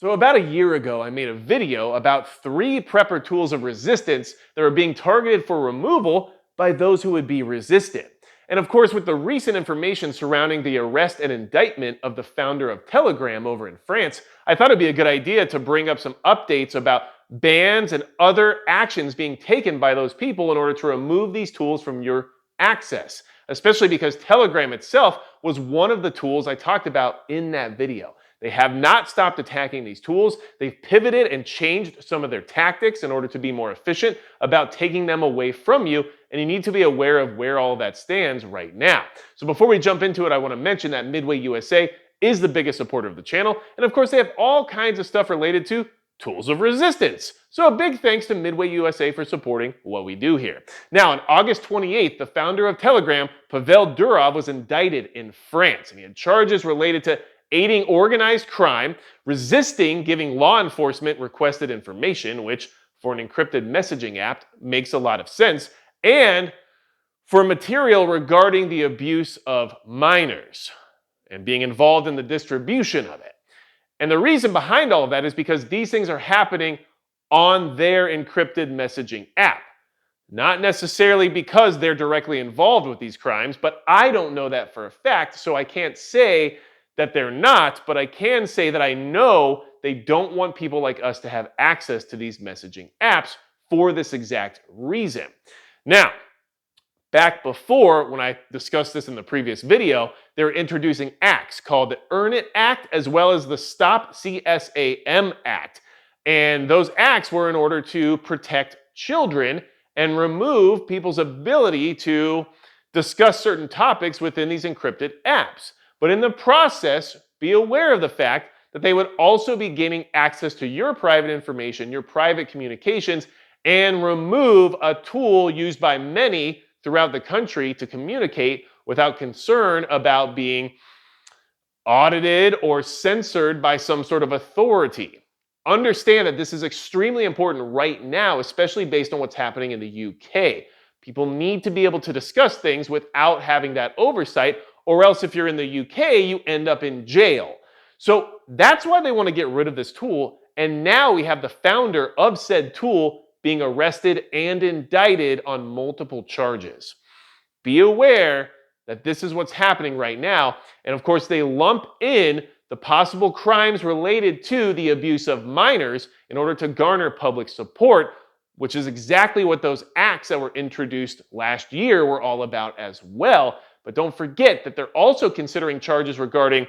So about a year ago, I made a video about 3 prepper tools of resistance that were being targeted for removal by those who would be resistant. And of course, with the recent information surrounding the arrest and indictment of the founder of Telegram over in France, I thought it'd be a good idea to bring up some updates about bans and other actions being taken by those people in order to remove these tools from your access, especially because Telegram itself was one of the tools I talked about in that video. They have not stopped attacking these tools. They've pivoted and changed some of their tactics in order to be more efficient about taking them away from you, and you need to be aware of where all of that stands right now. So before we jump into it, I want to mention that Midway USA is the biggest supporter of the channel, and of course they have all kinds of stuff related to tools of resistance. So a big thanks to Midway USA for supporting what we do here. Now, on August 28th, the founder of Telegram, Pavel Durov, was indicted in France, and he had charges related to aiding organized crime, resisting giving law enforcement requested information, which for an encrypted messaging app makes a lot of sense, and for material regarding the abuse of minors and being involved in the distribution of it. And the reason behind all of that is because these things are happening on their encrypted messaging app. Not necessarily because they're directly involved with these crimes, but I don't know that for a fact, so I can't say that they're not, but I can say that I know they don't want people like us to have access to these messaging apps for this exact reason. Now, back before, when I discussed this in the previous video, they were introducing acts called the Earn It Act as well as the Stop CSAM Act. And those acts were in order to protect children and remove people's ability to discuss certain topics within these encrypted apps. But in the process, be aware of the fact that they would also be gaining access to your private information, your private communications, and remove a tool used by many throughout the country to communicate without concern about being audited or censored by some sort of authority. Understand that this is extremely important right now, especially based on what's happening in the UK. People need to be able to discuss things without having that oversight, or else if you're in the UK, you end up in jail. So that's why they want to get rid of this tool. And now we have the founder of said tool being arrested and indicted on multiple charges. Be aware that this is what's happening right now. And of course, they lump in the possible crimes related to the abuse of minors in order to garner public support, which is exactly what those acts that were introduced last year were all about as well. But don't forget that they're also considering charges regarding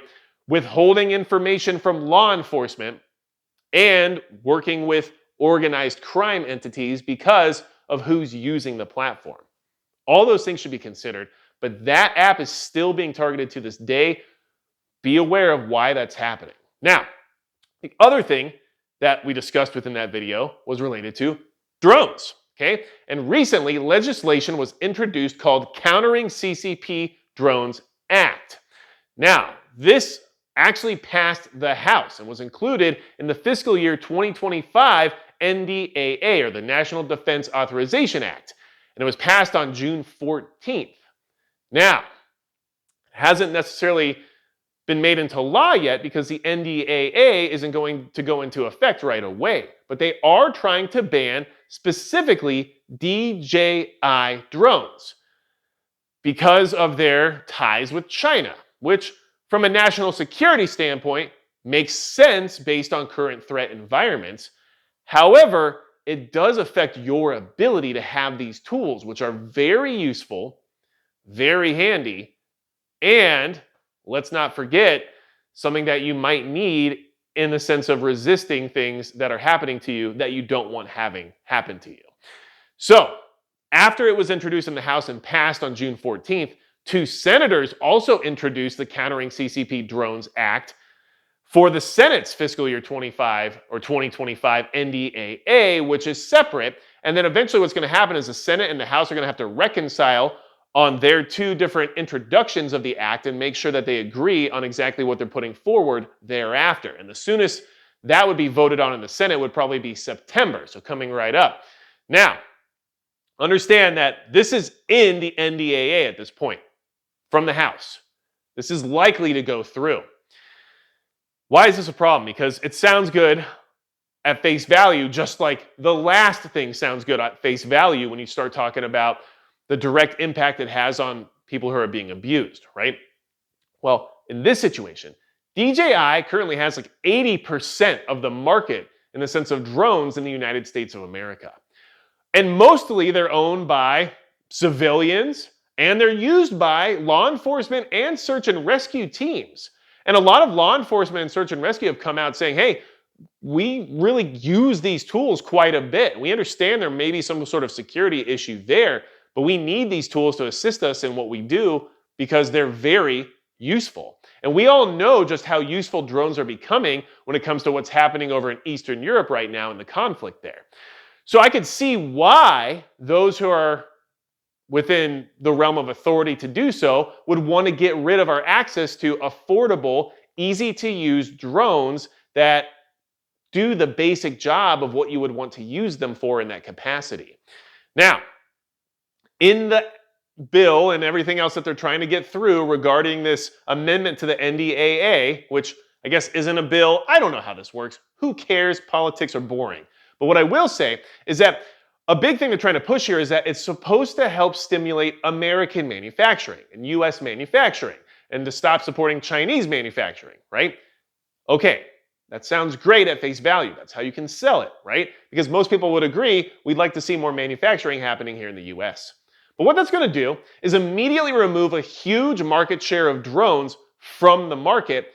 withholding information from law enforcement and working with organized crime entities because of who's using the platform. All those things should be considered, but that app is still being targeted to this day. Be aware of why that's happening. Now, the other thing that we discussed within that video was related to drones. Okay? And recently, legislation was introduced called Countering CCP Drones Act. Now, this actually passed the House and was included in the fiscal year 2025 NDAA, or the National Defense Authorization Act. And it was passed on June 14th. Now, it hasn't necessarily been made into law yet because the NDAA isn't going to go into effect right away. But they are trying to ban specifically DJI drones because of their ties with China, which from a national security standpoint makes sense based on current threat environments. However, it does affect your ability to have these tools, which are very useful, very handy, and let's not forget something that you might need in the sense of resisting things that are happening to you that you don't want having happen to you. So, after it was introduced in the House and passed on June 14th, 2 senators also introduced the Countering CCP Drones Act for the Senate's fiscal year 25 or 2025 NDAA, which is separate. And then eventually what's going to happen is the Senate and the House are going to have to reconcile on their 2 different introductions of the act and make sure that they agree on exactly what they're putting forward thereafter. And the soonest that would be voted on in the Senate would probably be September, so coming right up. Now, understand that this is in the NDAA at this point from the House. This is likely to go through. Why is this a problem? Because it sounds good at face value, just like the last thing sounds good at face value when you start talking about the direct impact it has on people who are being abused, right? Well, in this situation, DJI currently has like 80% of the market in the sense of drones in the United States of America. And mostly they're owned by civilians and they're used by law enforcement and search and rescue teams. And a lot of law enforcement and search and rescue have come out saying, hey, we really use these tools quite a bit. We understand there may be some sort of security issue there, but we need these tools to assist us in what we do because they're very useful. And we all know just how useful drones are becoming when it comes to what's happening over in Eastern Europe right now in the conflict there. So I could see why those who are within the realm of authority to do so would want to get rid of our access to affordable, easy to use drones that do the basic job of what you would want to use them for in that capacity. Now, in the bill and everything else that they're trying to get through regarding this amendment to the NDAA, which I guess isn't a bill. I don't know how this works. Who cares? Politics are boring. But what I will say is that a big thing they're trying to push here is that it's supposed to help stimulate American manufacturing and US manufacturing and to stop supporting Chinese manufacturing, right? Okay, that sounds great at face value. That's how you can sell it, right? Because most people would agree we'd like to see more manufacturing happening here in the US. But what that's going to do is immediately remove a huge market share of drones from the market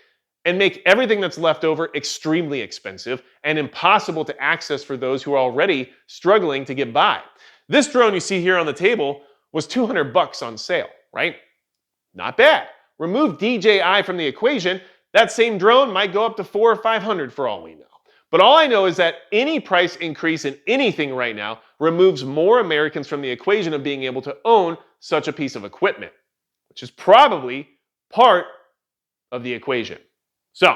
and make everything that's left over extremely expensive and impossible to access for those who are already struggling to get by. This drone you see here on the table was $200 on sale, right? Not bad. Remove DJI from the equation, that same drone might go up to $400 or $500 for all we know. But all I know is that any price increase in anything right now removes more Americans from the equation of being able to own such a piece of equipment, which is probably part of the equation. So,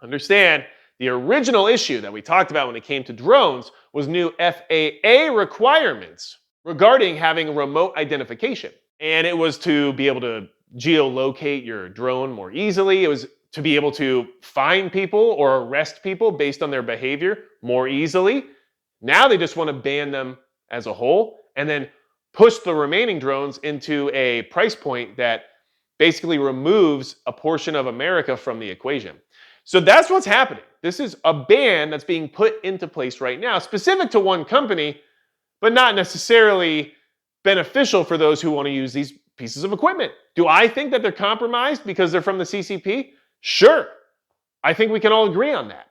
understand the original issue that we talked about when it came to drones was new FAA requirements regarding having remote identification. And it was to be able to geolocate your drone more easily. It was to be able to find people or arrest people based on their behavior more easily. Now they just want to ban them as a whole and then push the remaining drones into a price point that basically removes a portion of America from the equation. So that's what's happening. This is a ban that's being put into place right now, specific to one company, but not necessarily beneficial for those who want to use these pieces of equipment. Do I think that they're compromised because they're from the CCP? Sure. I think we can all agree on that.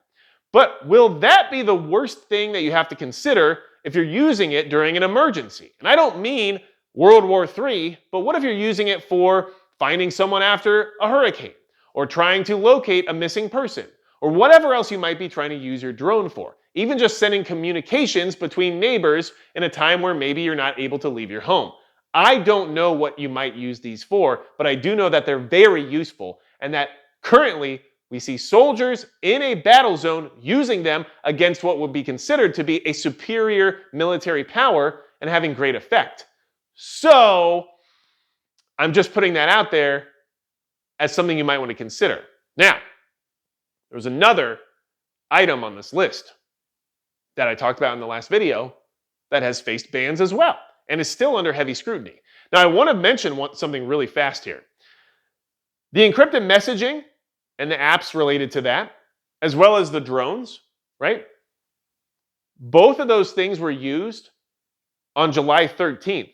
But will that be the worst thing that you have to consider if you're using it during an emergency? And I don't mean World War III, but what if you're using it for finding someone after a hurricane, or trying to locate a missing person, or whatever else you might be trying to use your drone for? Even just sending communications between neighbors in a time where maybe you're not able to leave your home. I don't know what you might use these for, but I do know that they're very useful and that currently we see soldiers in a battle zone using them against what would be considered to be a superior military power and having great effect. So I'm just putting that out there as something you might want to consider. Now, there's another item on this list that I talked about in the last video that has faced bans as well and is still under heavy scrutiny. Now, I want to mention something really fast here. The encrypted messaging and the apps related to that, as well as the drones, right? Both of those things were used on July 13th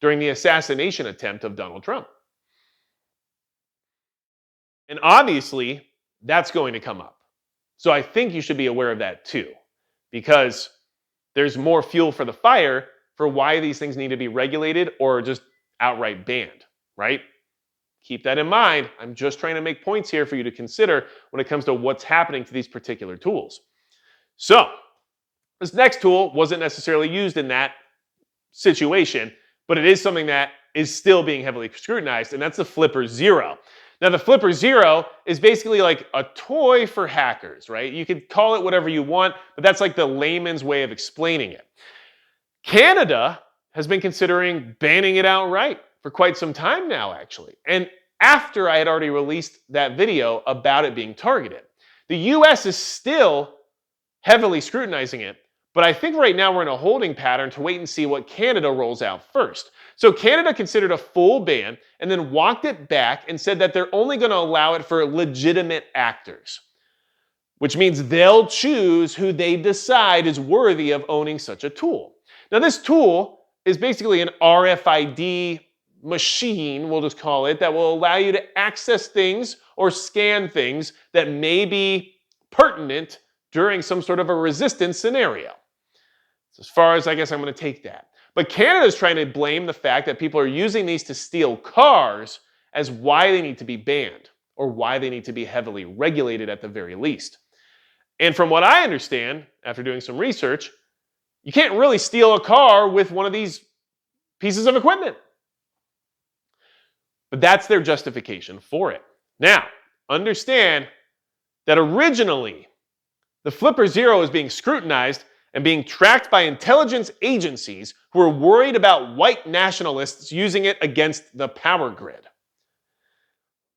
during the assassination attempt of Donald Trump. And obviously, that's going to come up. So I think you should be aware of that too, because there's more fuel for the fire for why these things need to be regulated or just outright banned, right? Keep that in mind. I'm just trying to make points here for you to consider when it comes to what's happening to these particular tools. So, this next tool wasn't necessarily used in that situation, but it is something that is still being heavily scrutinized, and that's the Flipper Zero. Now, the Flipper Zero is basically like a toy for hackers, right? You could call it whatever you want, but that's like the layman's way of explaining it. Canada has been considering banning it outright for quite some time now, actually. And after I had already released that video about it being targeted. The US is still heavily scrutinizing it, but I think right now we're in a holding pattern to wait and see what Canada rolls out first. So Canada considered a full ban and then walked it back and said that they're only going to allow it for legitimate actors, which means they'll choose who they decide is worthy of owning such a tool. Now, this tool is basically an RFID machine, we'll just call it, that will allow you to access things or scan things that may be pertinent during some sort of a resistance scenario. So as far as I guess I'm going to take that. But Canada is trying to blame the fact that people are using these to steal cars as why they need to be banned or why they need to be heavily regulated at the very least. And from what I understand, after doing some research, you can't really steal a car with one of these pieces of equipment. But that's their justification for it. Now, understand that originally, the Flipper Zero is being scrutinized and being tracked by intelligence agencies who are worried about white nationalists using it against the power grid.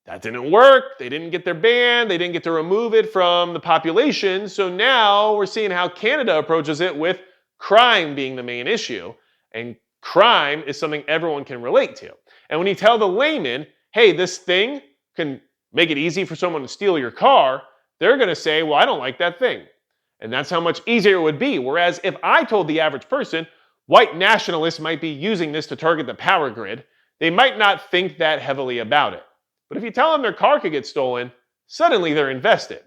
That didn't work. They didn't get their ban. They didn't get to remove it from the population. So now we're seeing how Canada approaches it with crime being the main issue. And crime is something everyone can relate to. And when you tell the layman, hey, this thing can make it easy for someone to steal your car, they're going to say, well, I don't like that thing. And that's how much easier it would be. Whereas if I told the average person, white nationalists might be using this to target the power grid, they might not think that heavily about it. But if you tell them their car could get stolen, suddenly they're invested.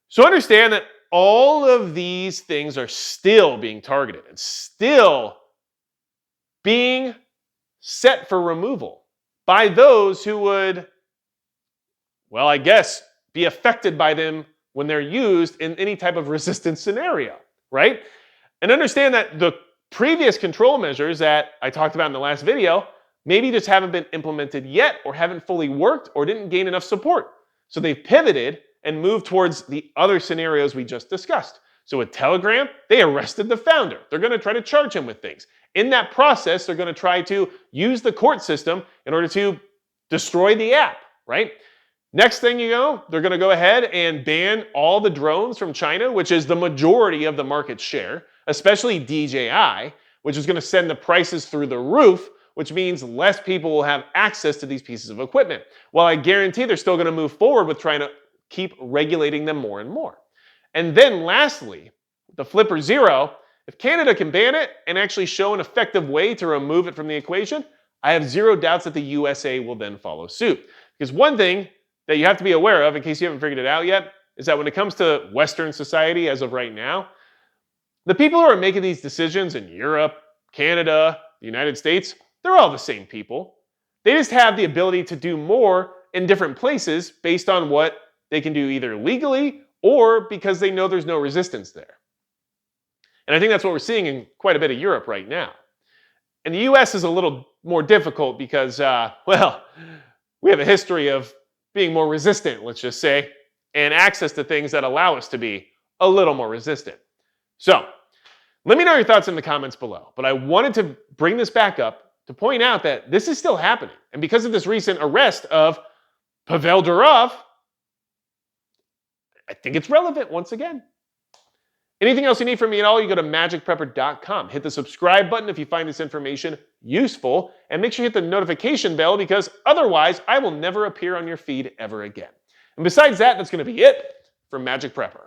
So understand that all of these things are still being targeted and still being set for removal by those who would, well, I guess, be affected by them when they're used in any type of resistance scenario, right? And understand that the previous control measures that I talked about in the last video maybe just haven't been implemented yet or haven't fully worked or didn't gain enough support. So they've pivoted and moved towards the other scenarios we just discussed. So with Telegram, they arrested the founder. They're going to try to charge him with things. In that process, they're going to try to use the court system in order to destroy the app, right? Next thing you know, they're going to go ahead and ban all the drones from China, which is the majority of the market share, especially DJI, which is going to send the prices through the roof, which means less people will have access to these pieces of equipment. While I guarantee they're still going to move forward with trying to keep regulating them more and more. And then lastly, the Flipper Zero, if Canada can ban it and actually show an effective way to remove it from the equation, I have zero doubts that the USA will then follow suit. Because one thing that you have to be aware of, in case you haven't figured it out yet, is that when it comes to Western society as of right now, the people who are making these decisions in Europe, Canada, the United States, they're all the same people. They just have the ability to do more in different places based on what they can do either legally or because they know there's no resistance there. And I think that's what we're seeing in quite a bit of Europe right now. And the US is a little more difficult because, well, we have a history of being more resistant, let's just say, and access to things that allow us to be a little more resistant. So, let me know your thoughts in the comments below. But I wanted to bring this back up to point out that this is still happening. And because of this recent arrest of Pavel Durov, I think it's relevant once again. Anything else you need from me at all, you go to magicprepper.com. Hit the subscribe button if you find this information useful, and make sure you hit the notification bell because otherwise I will never appear on your feed ever again. And besides that, that's going to be it from Magic Prepper.